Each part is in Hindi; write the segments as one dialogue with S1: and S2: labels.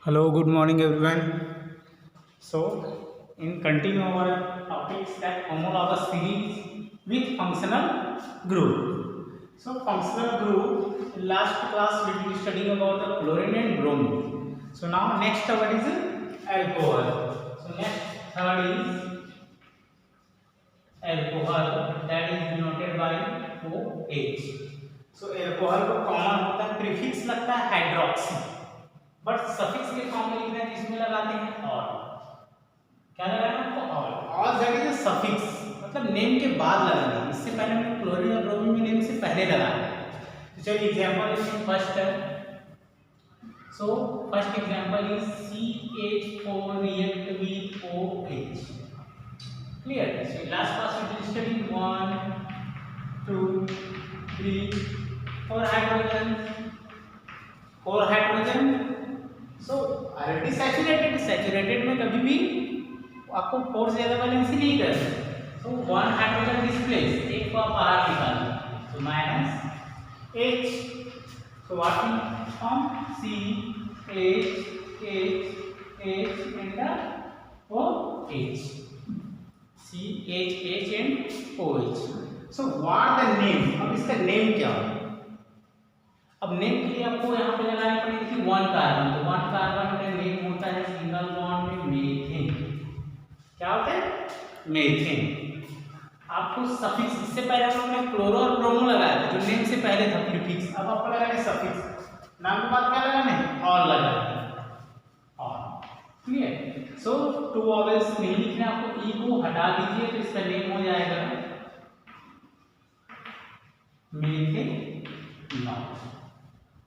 S1: Hello, good morning everyone. So, in continue our topics that homologous series with functional group. So, functional group, in last class we will be studying about the chlorine and bromine. So, now next word is alcohol. So, next third is alcohol, that is denoted by OH. So, alcohol को कॉमन होता है, प्रीफिक्स लगता है हाइड्रोक्सी, बट सफिक्स के फॉर्म में लिखना है जिसमें लगाते हैं ऑल। क्या लगाना है? All that is a suffix, मतलब नेम के बाद लगाना है। इससे पहले हमने क्लोरीन और ब्रोमीन में नेम से पहले लगाना है। तो चलिए एग्जांपल इसमें फर्स्ट है। So first example is CH4 react with OH। Clear? So last class में we studied 1 2 3 4 hydrogen, 4 hydrogen. So already saturated में कभी भी आपको 4 से ज्यादा वैलेंसी नहीं करना। सो 1 हाइड्रोजन डिस्प्लेस, एक को आप बाहर निकालो, so minus H। So what will form CH and OH, CH and OH। So what the name, अब इसका नेम क्या होगा? अब नेम के लिए आपको यहाँ पे लगानी पड़ेगी कि 1 कार्बन। तो 1 कार्बन का नेम होता है सिंगल बॉन्ड में मीथेन। क्या होता है? मीथेन। आपको सफिक्स, इससे पहले हमने क्लोरो और ब्रोमो लगाया था जो नेम से पहले था प्रीफिक्स, अब आपको लगाना है सफिक्स। नाम के बाद क्या लगाना है? ऑल लगाना है, ऑल। क्लियर? सो 2 वॉवेल्स नहीं लिखना आपको, ई को हटा दीजिए तो इसका नेम हो जाएगा methanol.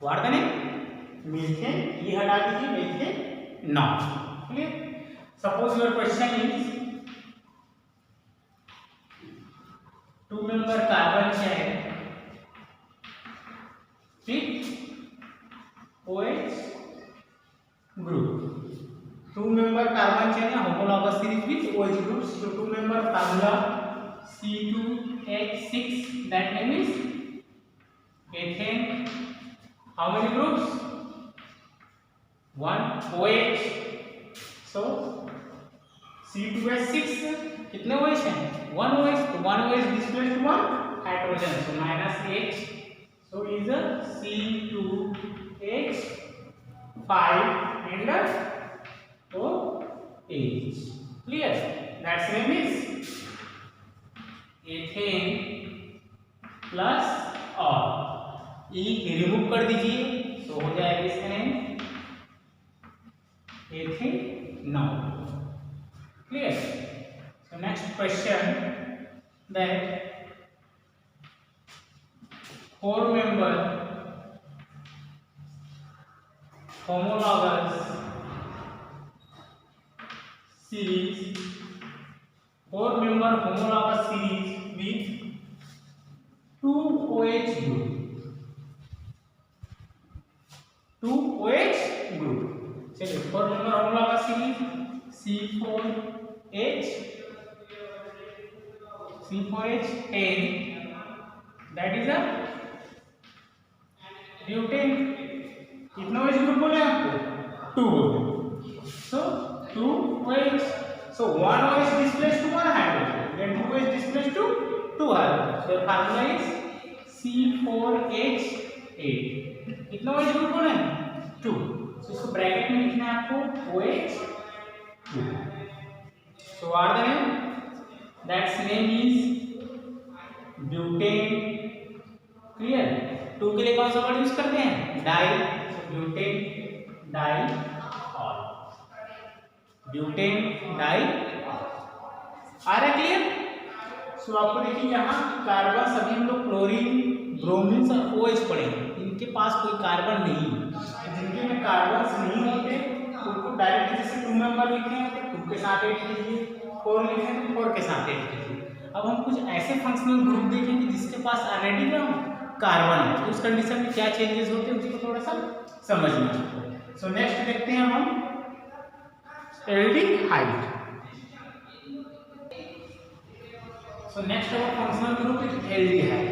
S1: What the name? Methane, ये हटा दीजिए, methanol. Clear? Suppose your question is 2 member carbon chain with OH group. 2 member carbon chain या homologous series with OH group. So 2 member formula C2H6, that name is ethane। How many groups? 1 OH। So C2H6 कितने OH हैं? 1 OH। तो 1 OH displaced 1 hydrogen, so minus H। So is a C2H5 and OH। Clear? That's name is ethane plus और ई रिमूव कर दीजिए, तो हो जाएगा इसका name ethanol. Clear? So next question, that 4 member homologous series, 4 member homologous series with 2 OH group, 2 OH group। चलिए 4 member homologous series C4H10, that is a butane. कितना OH ग्रुप बोले आपको? 2 बोले। सो 2 OH, so 1 OH displaced to 1 hydrogen, then 2 OH displaced to 2 hydrogen। So the formula is C4H8। कितना OH ग्रुप बोले? 2। so इसको ब्रैकेट में लिखना है आपको OH2। so what are the name? That's name is butane. Clear? 2 के लिए कौन सा वर्ड यूज करते हैं? Di. Butane di ol, butane di. आ रहा है? क्लियर? सो आपको देखिए यहाँ कार्बन सभी हम लोग क्लोरीन, ब्रोमीन और OH पढ़ेंगे। इनके पास कोई कार्बन नहीं है। जिनके में कार्बन नहीं होते तो उनको डायरेक्ट जैसे 2 मेंबर लिखे हैं तो 2 के साथ ऐड कीजिए, 4 लिखे हैं तो 4 के साथ ऐड कीजिए। अब हम कुछ ऐसे फंक्शनल ग्रुप देखेंगे जिसके पास ऑलरेडी ना कार्बन है, तो उस कंडीशन में क्या चेंजेस होते हैं उसको थोड़ा सा समझना है। सो नेक्स्ट देखते हैं हम aldehyde. So next our functional group is aldehyde.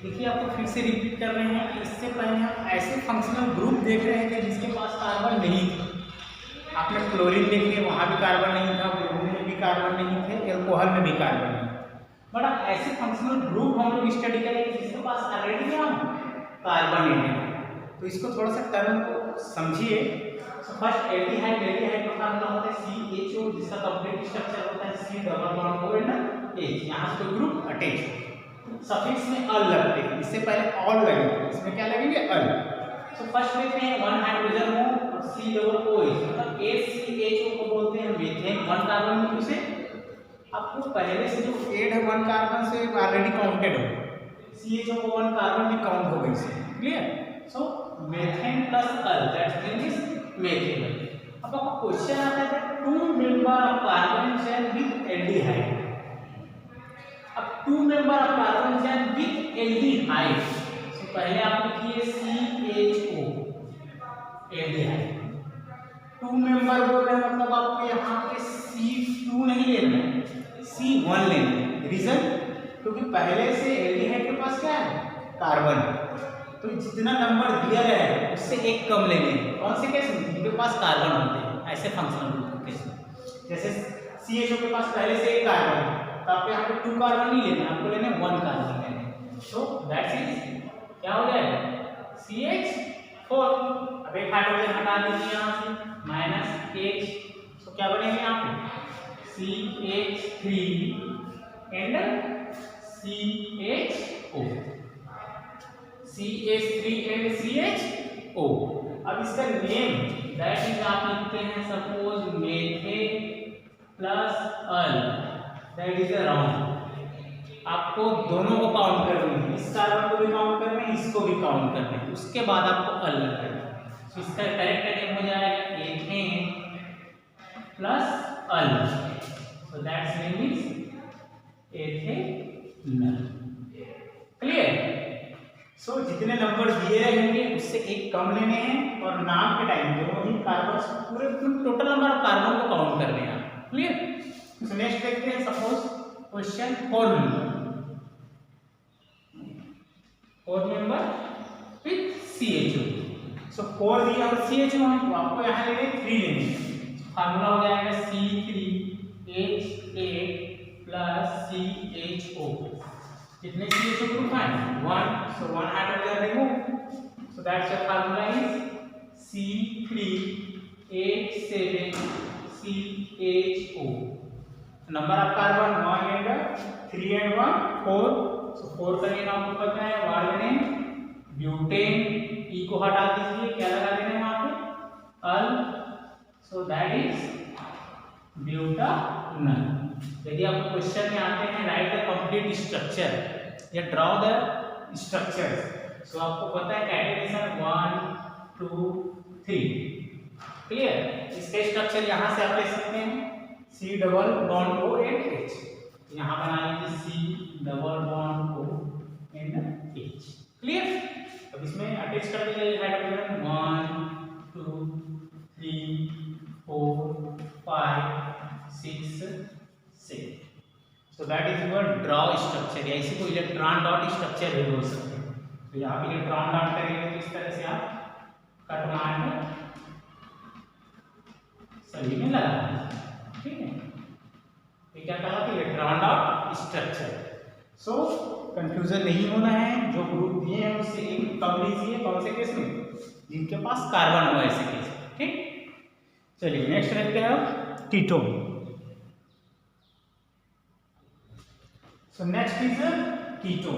S1: देखिए आपको फिर से रिपीट कर रहे हैं कि इससे पहले हम ऐसे फंक्शनल ग्रुप देख रहे थे जिसके पास कार्बन नहीं था, क्लोरीन देखिए वहाँ भी कार्बन नहीं था, ब्रोमीन में भी कार्बन नहीं थे, एल्कोहल में भी कार्बन नहीं। बट अब ऐसे फंक्शनल ग्रुप हम लोग स्टडी करेंगे जिसके पास ऑलरेडी क्या कार्बन है। तो इसको थोड़ा सा टर्म को समझिए। फर्स्ट एल्डिहाइड, एल्डिहाइड का फार्मूला होता है CHO, जिसका कंप्लीट स्ट्रक्चर होता है C double bond O and H। यहाँ से कोई ग्रुप अटैच, सफिक्स में अल लगते हैं, इससे पहले ऑल लगेंगे, इसमें क्या लगेंगे अल। तो फर्स्ट लेते हैं 1 हाइड्रोजन हो और C डबल OH, मतलब HCHO को बोलते हैं मीथेन। 1 कार्बन में उसे आपको पहले से जो ऐड है 1 कार्बन से ऑलरेडी काउंटेड हो, CHO को 1 कार्बन भी काउंट हो गई से, clear. So methane plus al that means methane. अब आपका क्वेश्चन आता है 2 member of carbon chain with aldehyde. अब 2 member of carbon chain with aldehyde, तो पहले आप लिखिए CHO एल्डिहाइड। 2 मेंबर बोल रहे हैं मतलब आपको यहाँ पे C2 नहीं लेना है, C1 लेना है। रीजन, क्योंकि पहले से एल्डिहाइड के पास क्या है कार्बन, तो जितना नंबर दिया गया है उससे एक कम लेने हैं। कौन से केस में, जिनके पास कार्बन होते हैं, ऐसे फंक्शनल ग्रुप के केस में। जैसे CHO के पास पहले से एक कार्बन है, तो आपको यहाँ पे 2 कार्बन नहीं लेना, आपको लेने 1 कार्बन लेने। तो दैट्स इज क्या हो जाएगा CH4। अब एक हाइड्रोजन हटा दीजिए यहाँ से -H, तो क्या बनेगा यहाँ पे CH3 and CHO, CH3 and CHO। अब इसका नेम दैट इज आप लिखते हैं suppose methane plus al, that is a round. आपको दोनों को काउंट करना है, इस कार्बन को भी काउंट करना है, इसको भी काउंट करना है, उसके बाद आपको अल करना है। तो इसका करेक्ट नेम हो जाएगा ethane plus ol, so that's name is ethanol. Clear. So जितने नंबर दिए रहेंगे उससे एक कम लेने हैं, और नाम के टाइम दोनों ही कार्बन पूरे टोटल नंबर ऑफ कार्बन को काउंट करने हैं। क्लियर। सो नेक्स्ट देखते हैं suppose question 4 member with CHO। सो 4 दिया और CHO है, तो आपको यहाँ लेने 3 लेने हैं। फार्मूला हो जाएगा C3H8 प्लस CHO। कितने CHO ग्रुप हैं 1, so 1 hydrogen remove, so that's your formula is C3H7CHO। Number of carbon 1 and 3 and 1 4, so 4 का नेम आपको पता है, वार्ड नेम ब्यूटेन, E को हटा दीजिए, क्या लगा देना है वहां पे अल, so that is ब्यूटानॉल। यदि आपको क्वेश्चन में आते हैं राइट द कंप्लीट स्ट्रक्चर या ड्रॉ द स्ट्रक्चर, सो आपको पता है कैटेगराइजेशन 1 2 3। क्लियर। इसका स्ट्रक्चर यहाँ से आप ले सकते हैं C double bond O and H, यहाँ बना लीजिए C double bond O and H। Clear. अब इसमें अटैच कर दीजिए hydrogen 1 2 3 4 5 6 6। So that is your draw structure, या इसी को इलेक्ट्रॉन डॉट स्ट्रक्चर भी बोल सकते हैं। तो यहाँ पे इलेक्ट्रॉन डॉट करेंगे तो इस तरह से आप कट मार्क सभी में लगा दीजिए, ठीक है। ये क्या कहा कि इलेक्ट्रॉन डॉट स्ट्रक्चर। सो कंफ्यूजन नहीं होना है, जो ग्रुप दिए हैं उससे एक कम लीजिए, कौन से केस में, जिनके पास कार्बन हो ऐसे केस, ठीक। चलिए नेक्स्ट देखते हैं ketone. So next is ketone.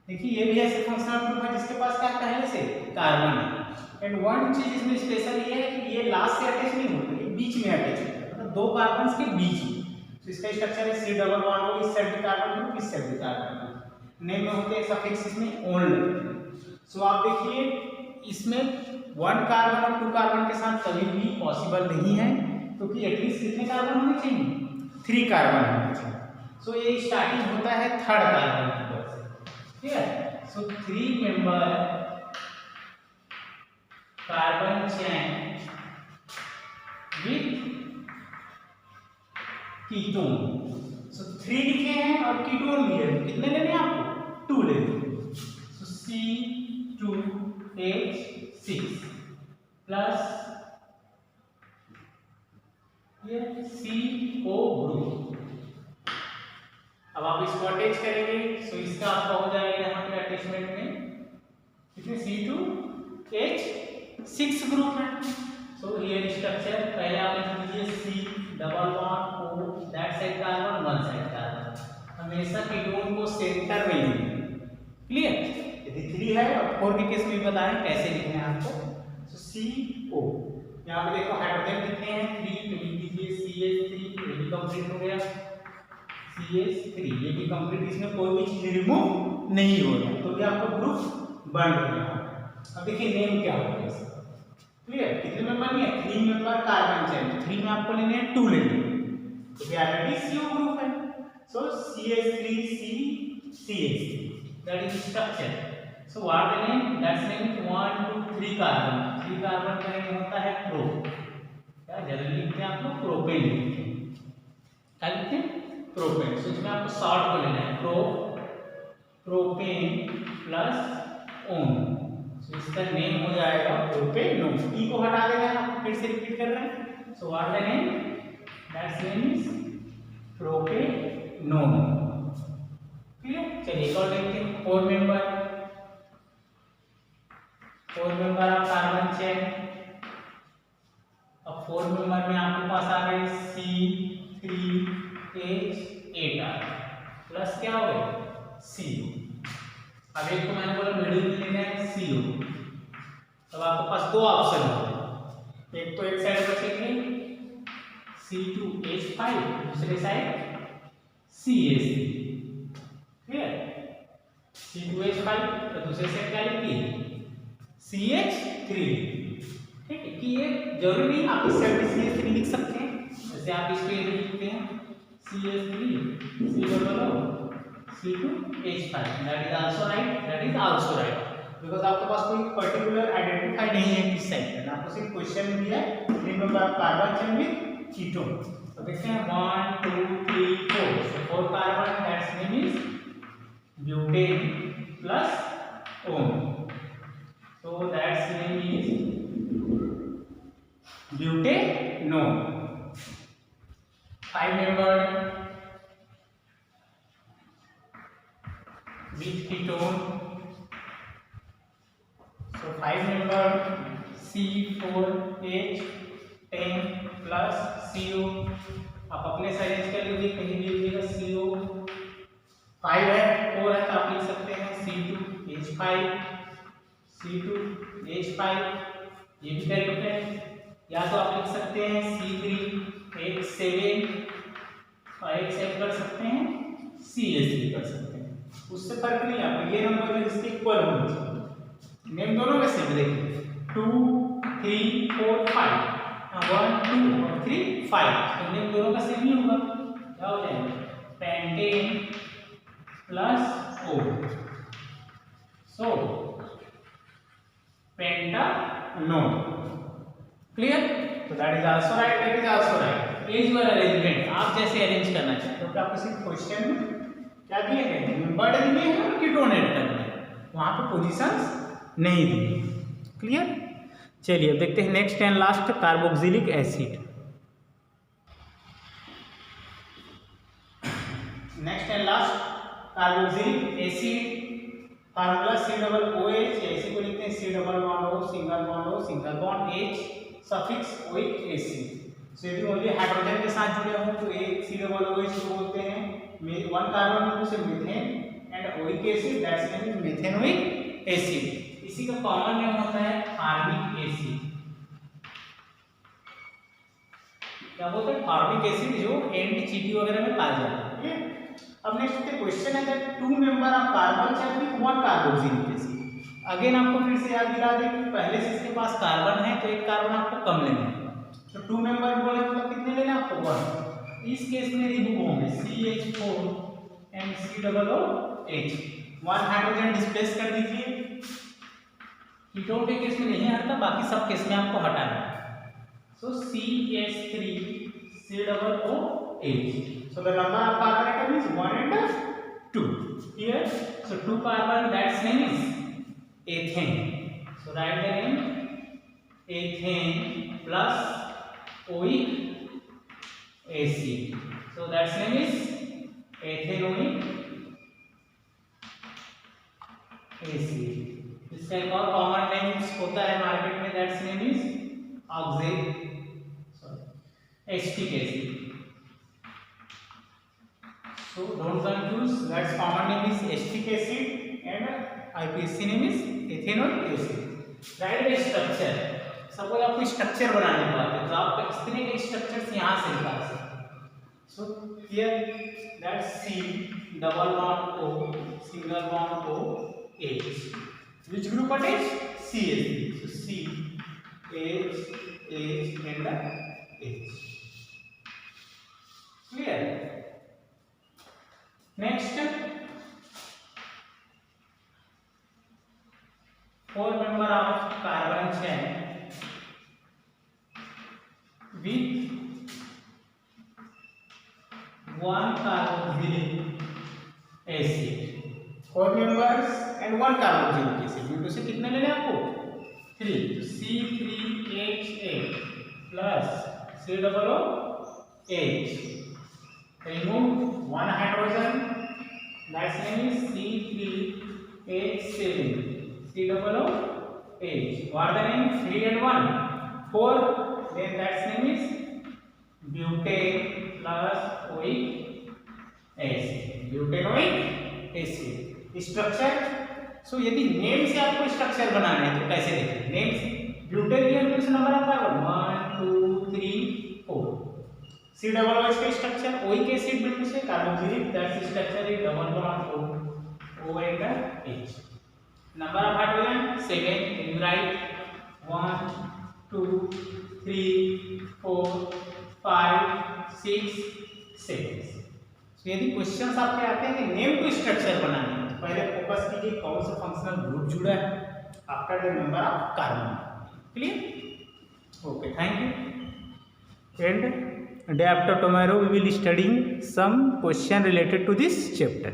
S1: देखिए ये भी ऐसे फंक्शनल ग्रुप है जिसके पास क्या पहले से कार्बन है, एंड वन चीज इसमें स्पेशल ये है कि ये लास्ट से अटैच नहीं होते, ये बीच में अटैच होता है, मतलब 2 कार्बन के बीच में। तो इसका स्ट्रक्चर है C डबल बॉन्ड O, इस साइड भी कार्बन ग्रुप, इस साइड भी कार्बन ग्रुप, नेम में होते हैं सफिक्स इसमें ओन लगते हैं। सो आप देखिए इसमें 1 कार्बन और 2 कार्बन के साथ कभी भी पॉसिबल नहीं है, क्योंकि एटलीस्ट कितने कार्बन होने चाहिए 3 कार्बन होने चाहिए। सो ये स्टार्टिंग होता है 3rd कार्बन नंबर से, ठीक है। So 3 member carbon chain with ketone. So 3 लिखे हैं और कीटोन लिए हैं, कितने लेने हैं आपको 2 लेने हैं। सो C2H6 प्लस अटैच करेंगे सो इसका आपका हो जाएगा यहाँ पे अटैचमेंट में कितने C2H6 ग्रुप है। सो हियर स्ट्रक्चर पहले आप लिख लीजिए C double bond O that side carbon one side carbon. हमेशा कीटोन को सेंटर में लेंगे। क्लियर? यदि 3 है और 4 के केस में बताएं कैसे लिखना है आपको। सो CO यहाँ पे देखो हाइड्रोजन कितने हैं 3 तो लिख दीजिए CH3 ये भी कंप्लीट हो गया CH3 ये भी कंप्लीट इसमें कोई भी चीज रिमूव नहीं हो रहा तो भी आपका ग्रुप बन गया। अब देखिए नेम क्या होगा इसका। क्लियर? कितने मेंबर नहीं है 3 मेंबर कार्बन चेन 3 में आपको लेने हैं 2 लेने हैं तो ये ऑलरेडी CO ग्रुप है। सो CH3C CH3 that is structure. So what the name? That's name is 1 2 3 carbon. 3 carbon का name होता है प्रो। क्या जनरली लिखते हैं आप लोग प्रोपेन लिखते हैं। क्या लिखते हैं प्रोपेन। सो इसमें आपको शॉर्ट को लेना है प्रोपेन प्लस ओन। सो इसका नेम हो जाएगा प्रोपेनोन। ई को हटा देना आप फिर से रिपीट कर रहे हैं। So what the name? That's name is propanone. Clear? चलिए एक और देखते हैं 4 मेंबर ऑफ कार्बन चेन। अब 4 मेंबर में आपके पास आ गए C3H8 प्लस क्या हो गया CO। अब एक को मैंने बोला मिडिल में लेना है CO। तब आपके पास 2 ऑप्शन हो गए एक तो एक साइड बचेंगे C2H5 दूसरे साइड CH3। क्लियर? C2H5 तो दूसरे साइड क्या लिखिए CH3। ठीक है कि ये जरूरी नहीं आप इस साइड भी CH3 लिख सकते हैं जैसे आप इस पे लिखते हैं CH3 C2H5 that is also right because आपके पास कोई पर्टिकुलर आइडेंटिफाई नहीं है किस साइड का आपको सिर्फ क्वेश्चन में दिया है 3 member of carbon chain with ketone. तो देखते हैं 1 2 3 4 सो 4 carbon that's name is butane plus own. So that's name is butanone. 5 member with ketone. So 5 member C4H10 plus CO। आप अपने से अरेंज कर लीजिए कहीं भी लीजिएगा CO 5 है 4 है तो आप लिख सकते हैं C2H5 C2H5 ये भी करेक्ट है या तो आप लिख सकते हैं C3H7 और एक सेट कर सकते हैं CH3 कर सकते हैं उससे फर्क नहीं आपको ये नंबर में इसके इक्वल होना चाहिए। नेम दोनों में सेम देखिए 2 3 4 5 1 2 और 3 5 तो नेम दोनों का सेम ही होगा क्या हो जाएगा pentane plus O। So pentanone. Clear? तो that is also right as per arrangement आप जैसे अरेंज करना चाहते हो तो आपको सिर्फ क्वेश्चन में क्या दिए गए नंबर दिए हैं और कीटोन ऐड करना है वहां पे पोजीशंस नहीं दिए। क्लियर? चलिए अब देखते हैं next and last carboxylic acid. Next and last carboxylic acid formula COOH ऐसे को लिखते हैं C double bond O single bond H suffix OH acid. So यदि ओनली हाइड्रोजन के साथ जुड़े हो तो एक C डबल OH को बोलते हैं 1 कार्बन ग्रुप से methane and OH acid that's name is methanoic acid. इसी का कॉमन नेम होता है फॉर्मिक एसिड। क्या बोलते हैं फॉर्मिक एसिड जो एंड चीटी वगैरह में पाया जाता है। अब नेक्स्ट क्वेश्चन है that 2 member of carbon chain with 1 carboxylic acid. Again आपको फिर से याद दिला दें कि पहले से इसके पास कार्बन है तो एक कार्बन आपको कम लेना है तो 2 मेंबर बोले मतलब कितने लेना है आपको 1। इस केस में रिमूव होंगे CH4 and COOH 1 hydrogen displace कर दीजिए। कीटोन के केस में नहीं हटता बाकी सब केस में आपको हटाना है। सो CH3 COOH so the number of carbon atom is 1 and 2 here so 2 carbon that's name is ethane so write the name ethane plus oic acid so that's name is ethanoic ACH। इसका एक और कॉमन नेम होता है मार्केट में, that's name is acetic acid. So don't confuse, that's common name is acetic acid and IPAC name is ethanoic acid. Write the structure. Suppose आपको स्ट्रक्चर बनाने को आते हैं तो आप इस तरह के स्ट्रक्चर्स यहाँ से निकाल सकते हैं। So here that's C double bond O single bond O H. Which group it is? CH. So C H H and H. Clear? Next, 4 member of carbon chain with 1 carboxylic acid, 4 members and 1 carboxylic acid। Due से कितने लेने आपको 3, तो C3H8 plus COOH, remove 1 hydrogen, that's name is C3H7 COOH, what the name 3 and 1 4, then that's name is butane plus oic acid, butanoic acid structure। सो यदि नेम से आपको स्ट्रक्चर बनाना है तो कैसे देखिए, नेम से ब्यूटेन लिया तो नंबर आता है 1 2 3 4, C डबल O इसका स्ट्रक्चर ओइक एसिड बिल्कुल से carboxylic, that's structure is double bond O and H। Number of hydrogen 7, you right 1 2 3 4 5 6 7। सो यदि क्वेश्चंस आपके आते हैं कि नेम टू स्ट्रक्चर बनाने हैं तो पहले फोकस कीजिए कौन सा फंक्शनल ग्रुप जुड़ा है after the number of carbon. Clear? Okay, thank you. And day after tomorrow we will studying some question related to this chapter.